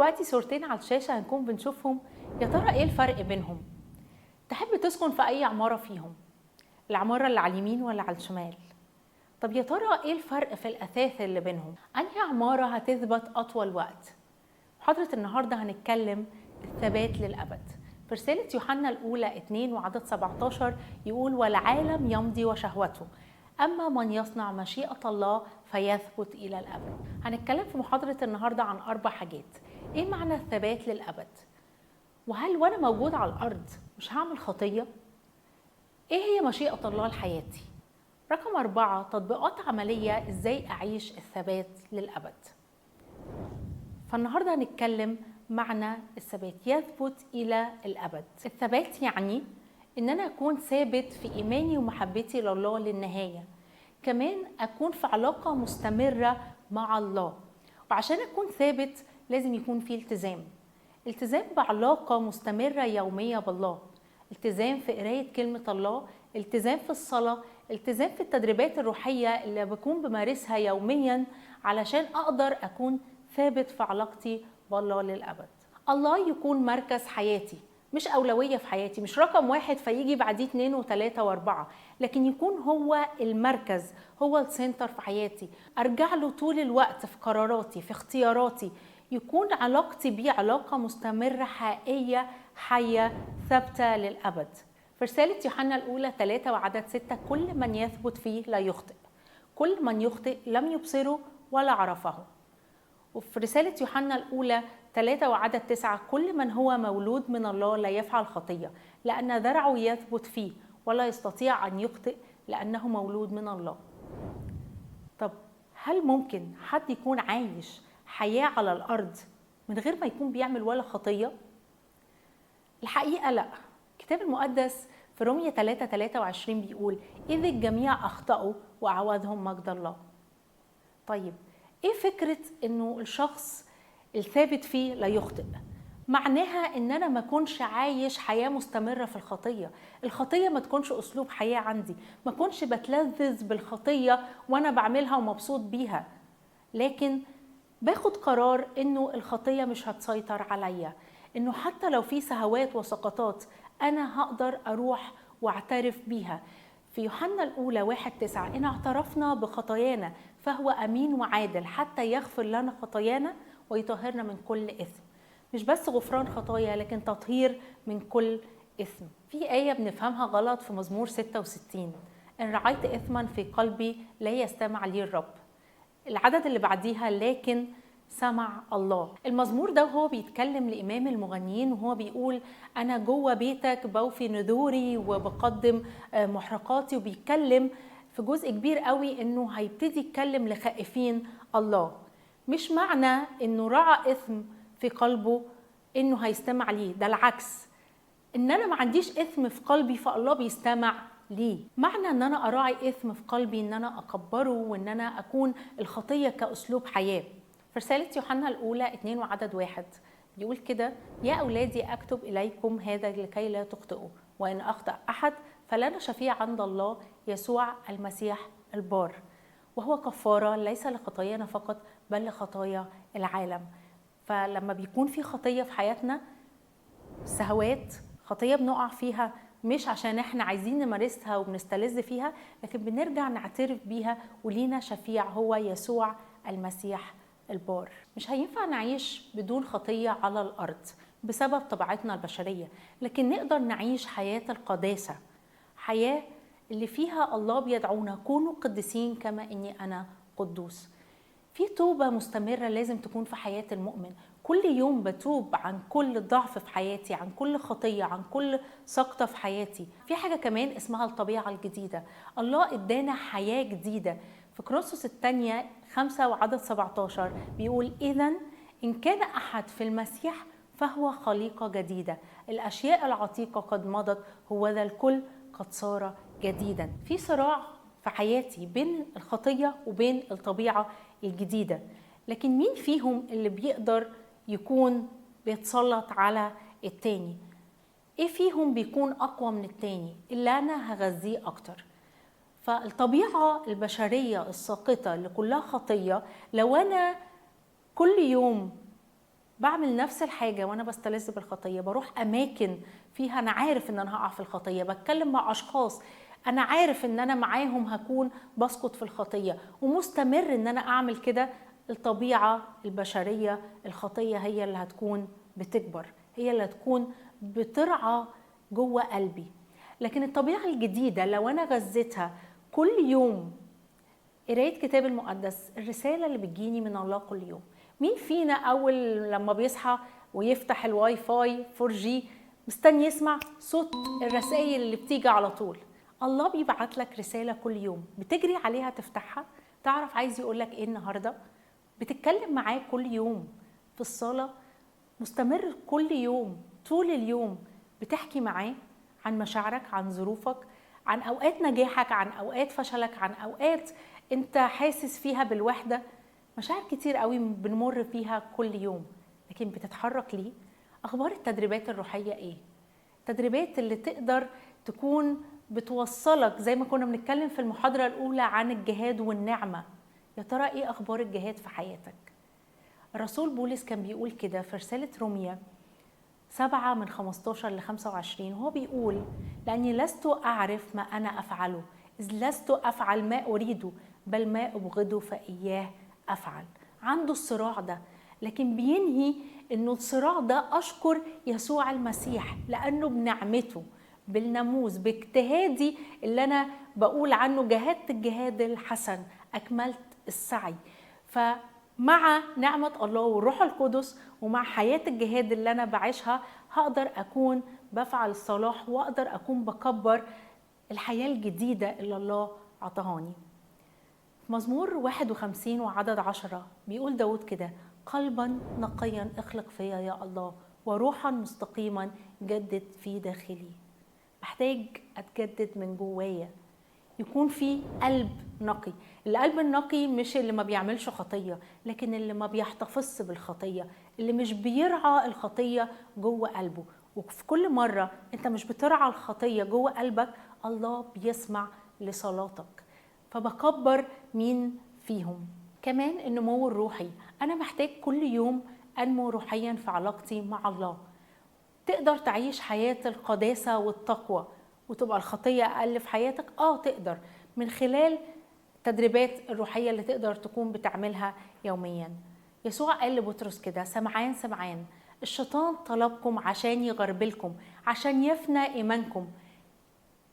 دلوقتي صورتين على الشاشة هنكون بنشوفهم، يا ترى ايه الفرق بينهم؟ تحب تسكن في اي عمارة فيهم؟ العمارة اللي على اليمين ولا على الشمال؟ طب يا ترى ايه الفرق في الاثاث اللي بينهم؟ انهي عمارة هتثبت اطول وقت؟ محاضرة النهاردة هنتكلم الثبات للأبد. في رسالة يوحنا الأولى 2 وعدد 17 يقول: والعالم يمضي وشهوته، أما من يصنع مشيئة الله فيثبت إلى الأبد. هنتكلم في محاضرة النهاردة عن 4 حاجات. إيه معنى الثبات للأبد؟ وهل وأنا موجود على الأرض مش هعمل خطية؟ إيه هي مشيئة الله لحياتي؟ رقم 4 تطبيقات عملية إزاي أعيش الثبات للأبد. فالنهاردة هنتكلم معنى الثبات، يثبت إلى الأبد. الثبات يعني إن أنا أكون ثابت في إيماني ومحبتي لله للنهاية، كمان أكون في علاقة مستمرة مع الله. وعشان أكون ثابت لازم يكون في التزام بعلاقة مستمرة يومية بالله، التزام في قراية كلمة الله، التزام في الصلاة، التزام في التدريبات الروحية اللي بكون بمارسها يوميا علشان أقدر أكون ثابت في علاقتي بالله للأبد. الله يكون مركز حياتي، مش أولوية في حياتي، مش رقم 1 فيجي بعديه 2 و3 و4، لكن يكون هو المركز، هو السنتر في حياتي. أرجع له طول الوقت في قراراتي، في اختياراتي، يكون علاقتي بيه علاقة مستمرة حقيقية حية ثابتة للأبد. في رسالة يوحنا الأولى 3 وعدد 6: كل من يثبت فيه لا يخطئ، كل من يخطئ لم يبصره ولا عرفه. وفي رسالة يوحنا الأولى 3 وعدد 9: كل من هو مولود من الله لا يفعل خطية، لأن ذرعه يثبت فيه ولا يستطيع أن يخطئ لأنه مولود من الله. طب هل ممكن حد يكون عايش حياة على الأرض من غير ما يكون بيعمل ولا خطية؟ الحقيقة لا. الكتاب المقدس في رومية 3:23 بيقول: إذ الجميع أخطأوا وأعوذهم مجد الله. طيب إيه فكرة إنه الشخص الثابت فيه لا يخطئ؟ معناها إن أنا ما كنش عايش حياة مستمرة في الخطية ما تكونش أسلوب حياة عندي، ما كنش بتلذذ بالخطية وأنا بعملها ومبسوط بيها، لكن باخد قرار إنه الخطية مش هتسيطر عليا، إنه حتى لو في سهوات وسقطات أنا هقدر أروح واعترف بيها. في يوحنا الأولى 1:9: إن اعترفنا بخطايانا فهو أمين وعادل حتى يغفر لنا خطايانا ويطهرنا من كل إثم. مش بس غفران خطايا لكن تطهير من كل إثم. في آية بنفهمها غلط في مزمور 66: إن رعيت إثما في قلبي لا يستمع لي الرب. العدد اللي بعديها: لكن سمع الله. المزمور ده وهو بيتكلم لإمام المغنيين وهو بيقول: أنا جوه بيتك بوفي نذوري وبقدم محرقاتي، وبيتكلم في جزء كبير قوي إنه هيبتدي يتكلم لخائفين الله. مش معنى إنه رعى إثم في قلبه إنه هيستمع ليه، ده العكس. إن أنا ما عنديش إثم في قلبي فالله بيستمع ليه. معنى ان انا اراعي اثم في قلبي ان انا اكبره وان انا اكون الخطيه كاسلوب حياه. في رساله يوحنا الاولى 2 وعدد 1 بيقول كده: يا اولادي اكتب اليكم هذا لكي لا تخطئوا، وان اخطا احد فلنا شفيع عند الله يسوع المسيح البار، وهو كفاره ليس لخطايانا فقط بل لخطايا العالم. فلما بيكون في خطيه في حياتنا، السهوات، خطيه بنقع فيها مش عشان احنا عايزين نمارسها وبنستلذ فيها، لكن بنرجع نعترف بيها ولينا شفيع هو يسوع المسيح البار. مش هينفع نعيش بدون خطية على الأرض بسبب طبيعتنا البشرية، لكن نقدر نعيش حياة القداسة، حياة اللي فيها الله بيدعونا: كونوا قديسين كما إني أنا قدوس. في توبة مستمرة لازم تكون في حياة المؤمن. كل يوم بتوب عن كل ضعف في حياتي، عن كل خطية، عن كل سقطة في حياتي. في حاجة كمان اسمها الطبيعة الجديدة. الله ادانا حياة جديدة. في كورنثوس الثانية 5 وعدد 17 بيقول: إذن إن كان أحد في المسيح فهو خليقة جديدة، الأشياء العتيقة قد مضت، هوذا الكل قد صار جديدا. في صراع في حياتي بين الخطية وبين الطبيعة الجديدة، لكن مين فيهم اللي بيقدر يكون بيتسلط على التاني؟ ايه فيهم بيكون اقوى من التاني اللي انا هغذيه اكتر؟ فالطبيعة البشرية الساقطة اللي كلها خطية، لو انا كل يوم بعمل نفس الحاجة وأنا بستلذ بالخطية، بروح أماكن فيها أنا عارف إن أنا هقع في الخطية، بتكلم مع أشخاص أنا عارف إن أنا معاهم هكون بسقط في الخطية، ومستمر إن أنا أعمل كده. الطبيعة البشرية الخطية هي اللي هتكون بتكبر، هي اللي هتكون بترعى جوه قلبي. لكن الطبيعة الجديدة لو أنا غذيتها كل يوم، قراية كتاب المقدس، الرسالة اللي بتجيني من الله كل يوم. مين فينا أول لما بيصحى ويفتح الواي فاي 4G مستني يسمع صوت الرسائل اللي بتيجي على طول؟ الله بيبعت لك رسالة كل يوم، بتجري عليها تفتحها تعرف عايز يقولك ايه النهاردة. بتتكلم معاه كل يوم في الصلاة، مستمر كل يوم طول اليوم بتحكي معاه عن مشاعرك، عن ظروفك، عن أوقات نجاحك، عن أوقات فشلك، عن أوقات أنت حاسس فيها بالوحدة. مشاعر كتير قوي بنمر فيها كل يوم، لكن بتتحرك ليه؟ أخبار التدريبات الروحية إيه؟ التدريبات اللي تقدر تكون بتوصلك زي ما كنا بنتكلم في المحاضرة الأولى عن الجهاد والنعمة. يا ترى إيه أخبار الجهاد في حياتك؟ الرسول بولس كان بيقول كده في رسالة روميا 7:15-25، هو بيقول: لأني لست أعرف ما أنا أفعله، إذ لست أفعل ما أريده بل ما أبغضه فإياه أفعل. عنده الصراع ده، لكن بينهي إنه الصراع ده أشكر يسوع المسيح لأنه بنعمته بالناموس باجتهادي اللي أنا بقول عنه جاهدت الجهاد الحسن أكملت السعي. فمع نعمة الله والروح القدس ومع حياة الجهاد اللي أنا بعيشها هقدر أكون بفعل الصلاح وأقدر أكون بكبر الحياة الجديدة اللي الله عطهاني. مزمور 51 وعدد 10 بيقول داود كده: قلبا نقيا اخلق فيا يا الله، وروحا مستقيما جدد في داخلي. محتاج أتجدد من جوايا، يكون في قلب نقي. القلب النقي مش اللي ما بيعملش خطية، لكن اللي ما بيحتفظش بالخطية، اللي مش بيرعى الخطية جوه قلبه. وفي كل مرة انت مش بترعى الخطية جوه قلبك الله بيسمع لصلاتك. فبكبر مين فيهم؟ كمان النمو الروحي، أنا محتاج كل يوم أنمو روحيا في علاقتي مع الله. تقدر تعيش حياة القداسة والتقوى وتبقى الخطية أقل في حياتك؟ تقدر، من خلال التدريبات الروحية اللي تقدر تكون بتعملها يوميا. يسوع قال لبطرس كده: سمعان سمعان، الشيطان طلبكم عشان يغربلكم، عشان يفنى إيمانكم،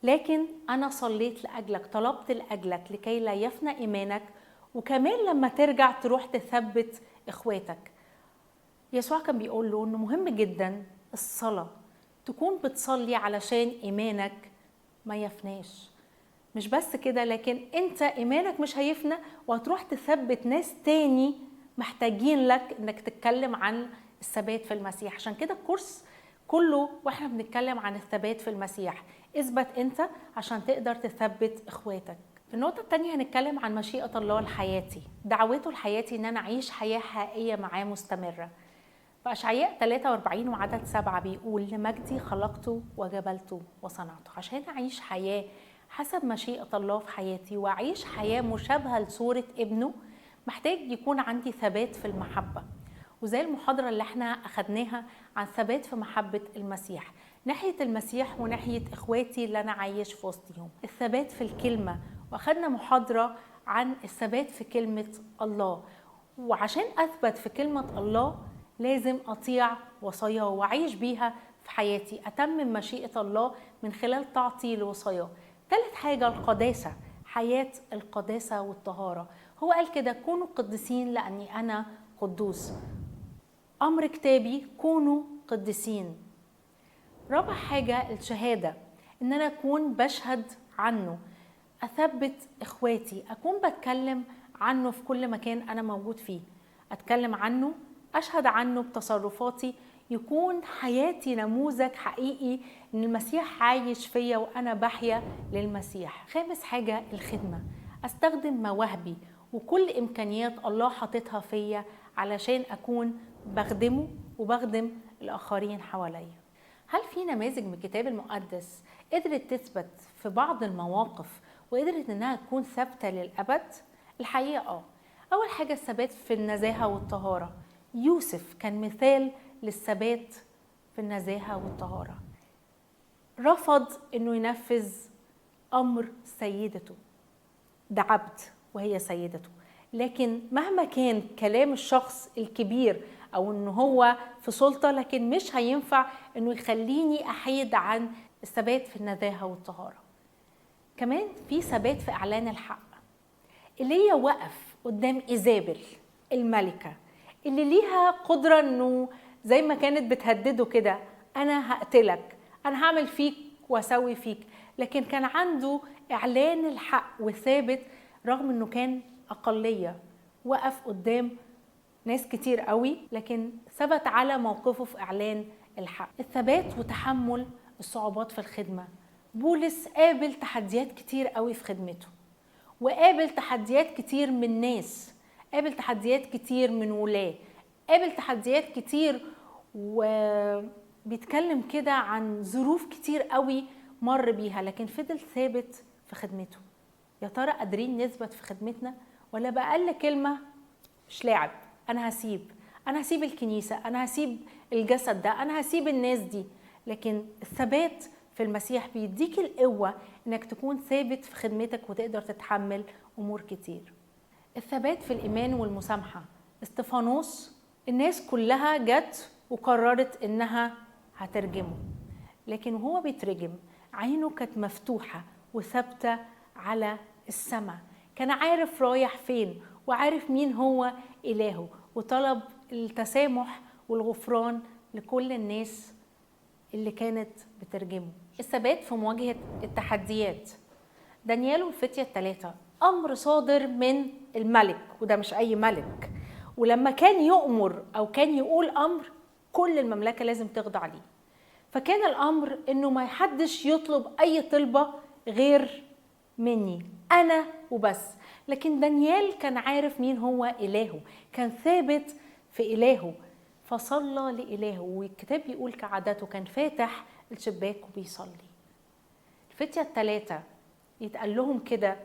لكن أنا صليت لأجلك، طلبت لأجلك لكي لا يفنى إيمانك، وكمان لما ترجع تروح تثبت إخواتك. يسوع كان بيقول له إنه مهم جدا الصلاة، تكون بتصلي علشان إيمانك ما يفناش. مش بس كده، لكن أنت إيمانك مش هيفنى وهتروح تثبت ناس تاني محتاجين لك إنك تتكلم عن الثبات في المسيح. عشان كده الكورس كله واحنا بنتكلم عن الثبات في المسيح. اثبت أنت عشان تقدر تثبت إخواتك. في النقطة التانية هنتكلم عن مشيئة الله لحياتي، دعوته لحياتي إن أنا أعيش حياة حقيقية معاه مستمرة. فأشعياء 43 وعدد 7 بيقول: لمجدي خلقته وجبلته وصنعته. عشان أعيش حياة حسب مشيئة الله في حياتي وأعيش حياة مشابهة لصورة ابنه، محتاج يكون عندي ثبات في المحبة. وزي المحاضرة اللي احنا أخدناها عن ثبات في محبة المسيح، ناحية المسيح وناحية إخواتي اللي أنا عايش في وسطهم. الثبات في الكلمة، وأخدنا محاضرة عن الثبات في كلمة الله. وعشان أثبت في كلمة الله لازم أطيع وصاياه وأعيش بيها في حياتي، أتمم مشيئة الله من خلال طاعتي لوصاياه. ثالث حاجة القداسة، حياة القداسة والطهارة. هو قال كده: كونوا قديسين لأني أنا قدوس. أمر كتابي: كونوا قديسين. رابع حاجة الشهادة، إن أنا أكون بشهد عنه، أثبت إخواتي، أكون بتكلم عنه في كل مكان أنا موجود فيه، أتكلم عنه، أشهد عنه بتصرفاتي، يكون حياتي نموذج حقيقي إن المسيح عايش فيا وأنا بحيا للمسيح. خامس حاجة الخدمة، أستخدم مواهبي وكل إمكانيات الله حاططها فيا علشان أكون بخدمه وبخدم الآخرين حواليا. هل في نماذج من الكتاب المقدس قدرت تثبت في بعض المواقف وقدرت إنها تكون ثابتة للأبد؟ الحقيقة أول حاجة الثبات في النزاهة والطهارة. يوسف كان مثال للثبات في النزاهة والطهارة. رفض انه ينفذ امر سيدته، ده عبد وهي سيدته، لكن مهما كان كلام الشخص الكبير او انه هو في سلطة، لكن مش هينفع انه يخليني احيد عن الثبات في النزاهة والطهارة. كمان في ثبات في اعلان الحق. ايليا وقف قدام ايزابل الملكة اللي ليها قدرة انه زي ما كانت بتهدده كده، انا هقتلك، انا هعمل فيك واسوي فيك، لكن كان عنده اعلان الحق وثابت رغم انه كان اقلية. وقف قدام ناس كتير قوي لكن ثبت على موقفه في اعلان الحق. الثبات وتحمل الصعوبات في الخدمة. بولس قابل تحديات كتير قوي في خدمته، وقابل تحديات كتير من ناس، قابل تحديات كتير من ولاه، قابل تحديات كتير، وبيتكلم كده عن ظروف كتير قوي مر بيها، لكن فضل ثابت في خدمته. يا ترى قادرين نثبت في خدمتنا ولا بأقل كلمة مش لاعب، أنا هسيب الكنيسة، أنا هسيب الجسد ده، أنا هسيب الناس دي؟ لكن الثبات في المسيح بيديك القوة إنك تكون ثابت في خدمتك وتقدر تتحمل أمور كتير. الثبات في الإيمان والمسامحة. استفانوس الناس كلها جت وقررت إنها هترجمه، لكن وهو بيترجم عينه كانت مفتوحة وثابتة على السماء، كان عارف رايح فين وعارف مين هو إلهه، وطلب التسامح والغفران لكل الناس اللي كانت بترجمه. الثبات في مواجهة التحديات. دانيال والفتية الثلاثة، أمر صادر من الملك، وده مش أي ملك، ولما كان يؤمر أو كان يقول أمر كل المملكة لازم تخضع ليه. فكان الأمر إنه ما حدش يطلب أي طلبة غير مني أنا وبس. لكن دانيال كان عارف مين هو إلهه، كان ثابت في إلهه، فصلى لإلهه، والكتاب بيقول كعادته كان فاتح الشباك وبيصلي. الفتية الثلاثة يتقال لهم كده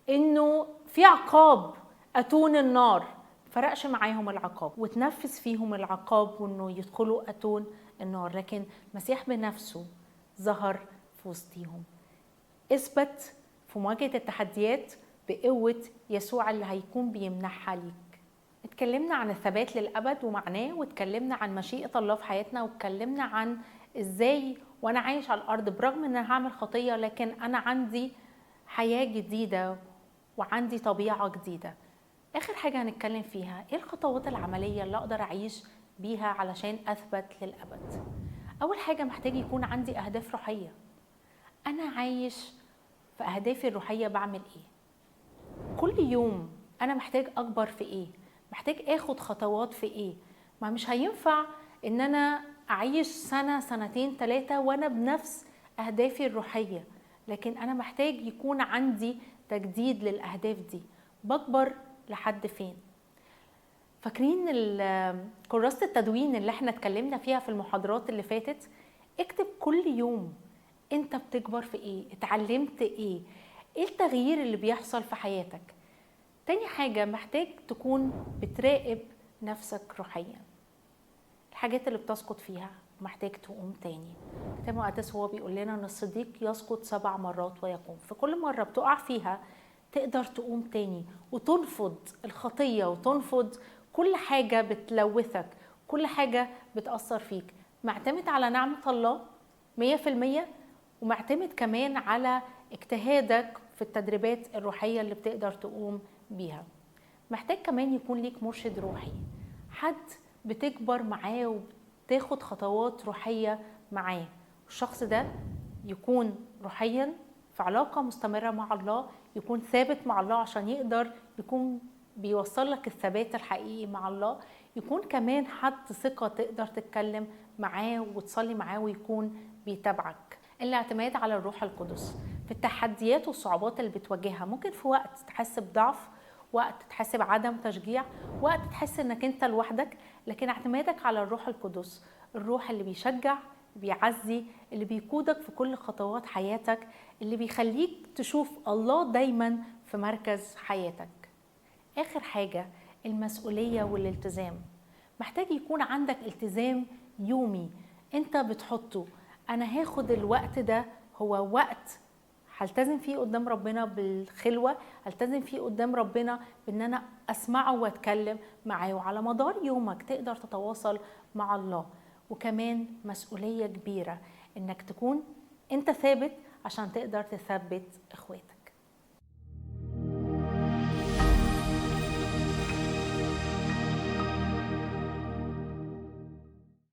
إنه في عقاب أتون النار، فرقش معاهم العقاب وتنفذ فيهم العقاب وإنه يدخلوا أتون النار، لكن المسيح بنفسه ظهر في وسطيهم. اثبت في مواجهة التحديات بقوة يسوع اللي هيكون بيمنحها ليك. اتكلمنا عن الثبات للأبد ومعناه، واتكلمنا عن مشيئة الله في حياتنا، واتكلمنا عن ازاي وانا عايش على الأرض برغم ان انا هعمل خطية لكن انا عندي حياة جديدة وعندي طبيعة جديدة. آخر حاجة هنتكلم فيها ايه الخطوات العملية اللي اقدر اعيش بيها علشان اثبت للأبد. اول حاجة محتاج يكون عندي اهداف روحية. انا عايش في اهدافي الروحية بعمل ايه؟ كل يوم انا محتاج اكبر في ايه؟ محتاج اخد خطوات في ايه؟ ما مش هينفع ان انا اعيش سنة سنتين ثلاثة وانا بنفس اهدافي الروحية، لكن انا محتاج يكون عندي تجديد للاهداف دي. بكبر لحد فين؟ فاكرين كراسة التدوين اللي احنا اتكلمنا فيها في المحاضرات اللي فاتت؟ اكتب كل يوم انت بتكبر في ايه؟ اتعلمت ايه؟ ايه التغيير اللي بيحصل في حياتك؟ تاني حاجة محتاج تكون بتراقب نفسك روحيا، الحاجات اللي بتسقط فيها محتاج تقوم تاني. الكتاب المقدس هو بيقول لنا ان الصديق يسقط 7 مرات ويقوم، في كل مرة بتقع فيها تقدر تقوم تاني وتنفض الخطية وتنفض كل حاجة بتلوثك، كل حاجة بتأثر فيك. معتمد على نعمة الله 100%، ومعتمد كمان على اجتهادك في التدريبات الروحية اللي بتقدر تقوم بيها. محتاج كمان يكون ليك مرشد روحي، حد بتكبر معاه وبتاخد خطوات روحية معاه، الشخص ده يكون روحيا في علاقة مستمرة مع الله، يكون ثابت مع الله عشان يقدر يكون بيوصل لك الثبات الحقيقي مع الله، يكون كمان حد ثقة تقدر تتكلم معاه وتصلي معاه ويكون بيتابعك. الاعتماد على الروح القدس في التحديات والصعوبات اللي بتواجهها. ممكن في وقت تحس بضعف، وقت تحس بعدم تشجيع، وقت تحس انك انت لوحدك، لكن اعتمادك على الروح القدس، الروح اللي بيشجع، بيعزي، اللي بيقودك في كل خطوات حياتك، اللي بيخليك تشوف الله دايما في مركز حياتك. آخر حاجة المسؤولية والالتزام. محتاج يكون عندك التزام يومي انت بتحطه. انا هاخد الوقت ده هو وقت هلتزم فيه قدام ربنا بالخلوة، هلتزم فيه قدام ربنا بان انا اسمعه واتكلم معاه. وعلى مدار يومك تقدر تتواصل مع الله. وكمان مسؤولية كبيرة انك تكون انت ثابت عشان تقدر تثبت اخواتك.